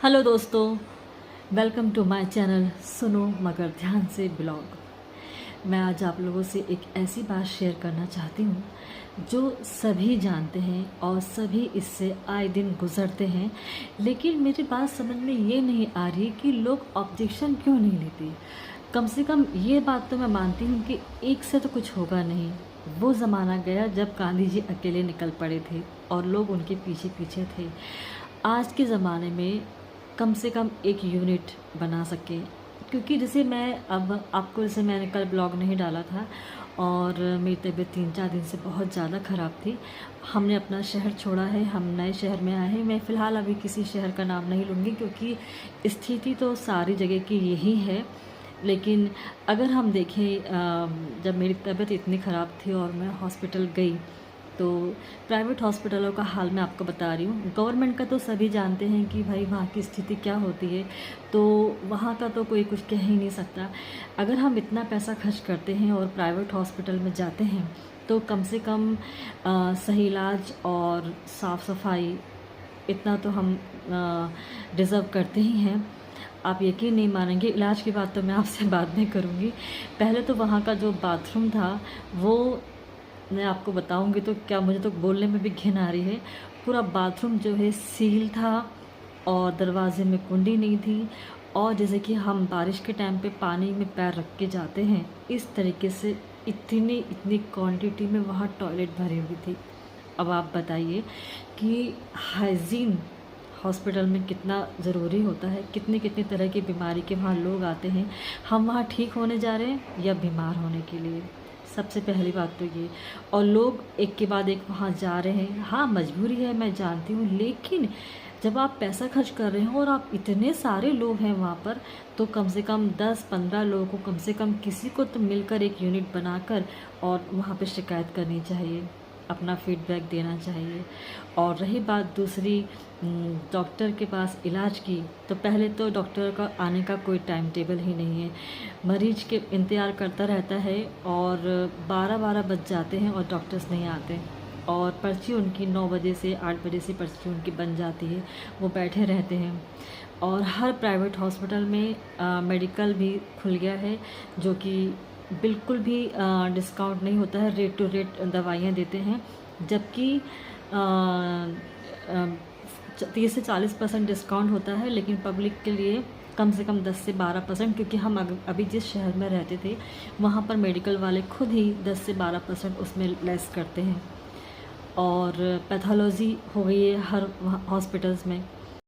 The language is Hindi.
हेलो दोस्तों, वेलकम टू माय चैनल सुनो मगर ध्यान से ब्लॉग। मैं आज आप लोगों से एक ऐसी बात शेयर करना चाहती हूँ जो सभी जानते हैं और सभी इससे आए दिन गुजरते हैं, लेकिन मेरी बात समझ में ये नहीं आ रही कि लोग ऑब्जेक्शन क्यों नहीं लेते। कम से कम ये बात तो मैं मानती हूँ कि एक से तो कुछ होगा नहीं। वो ज़माना गया जब गांधी जी अकेले निकल पड़े थे और लोग उनके पीछे पीछे थे। आज के ज़माने में कम से कम एक यूनिट बना सके, क्योंकि जैसे मैं अब आपको, जैसे मैंने कल ब्लॉग नहीं डाला था और मेरी तबीयत 3-4 दिन से बहुत ज़्यादा ख़राब थी। हमने अपना शहर छोड़ा है, हम नए शहर में आए हैं। मैं फ़िलहाल अभी किसी शहर का नाम नहीं लूँगी क्योंकि स्थिति तो सारी जगह की यही है। लेकिन अगर हम देखें, जब मेरी तबीयत इतनी ख़राब थी और मैं हॉस्पिटल गई तो प्राइवेट हॉस्पिटलों का हाल मैं आपको बता रही हूँ। गवर्नमेंट का तो सभी जानते हैं कि भाई वहाँ की स्थिति क्या होती है, तो वहाँ का तो कोई कुछ कह ही नहीं सकता। अगर हम इतना पैसा खर्च करते हैं और प्राइवेट हॉस्पिटल में जाते हैं तो कम से कम सही इलाज और साफ़ सफाई इतना तो हम डिज़र्व करते ही हैं। आप यकीन नहीं मानेंगे, इलाज की बात तो मैं आपसे बाद में करूँगी। पहले तो वहाँ का जो बाथरूम था वो मैं आपको बताऊंगी तो क्या, मुझे तो बोलने में भी घिन आ रही है। पूरा बाथरूम जो है सील था और दरवाजे में कुंडी नहीं थी, और जैसे कि हम बारिश के टाइम पे पानी में पैर रख के जाते हैं इस तरीके से इतनी इतनी क्वांटिटी में वहाँ टॉयलेट भरी हुई थी। अब आप बताइए कि हाइजीन हॉस्पिटल में कितना ज़रूरी होता है। कितनी कितनी तरह की बीमारी के वहाँ लोग आते हैं। हम वहाँ ठीक होने जा रहे हैं या बीमार होने के लिए, सबसे पहली बात तो ये। और लोग एक के बाद एक वहाँ जा रहे हैं। हाँ, मजबूरी है, मैं जानती हूँ, लेकिन जब आप पैसा खर्च कर रहे हो और आप इतने सारे लोग हैं वहाँ पर, तो कम से कम 10-15 लोगों को, कम से कम किसी को तो मिलकर एक यूनिट बनाकर और वहाँ पे शिकायत करनी चाहिए, अपना फीडबैक देना चाहिए। और रही बात दूसरी डॉक्टर के पास इलाज की, तो पहले तो डॉक्टर का आने का कोई टाइम टेबल ही नहीं है। मरीज के इंतज़ार करता रहता है और 12-12 बज जाते हैं और डॉक्टर्स नहीं आते, और पर्ची उनकी 9 बजे से 8 बजे से पर्ची उनकी बन जाती है, वो बैठे रहते हैं। और हर प्राइवेट हॉस्पिटल में मेडिकल भी खुल गया है, जो कि बिल्कुल भी डिस्काउंट नहीं होता है, रेट टू रेट दवाइयाँ देते हैं। जबकि 30 से 40% डिस्काउंट होता है, लेकिन पब्लिक के लिए कम से कम 10 से 12%, क्योंकि हम अभी जिस शहर में रहते थे वहाँ पर मेडिकल वाले खुद ही 10 से 12% उसमें लेस करते हैं। और पैथोलॉजी हो गई है हर हॉस्पिटल्स में,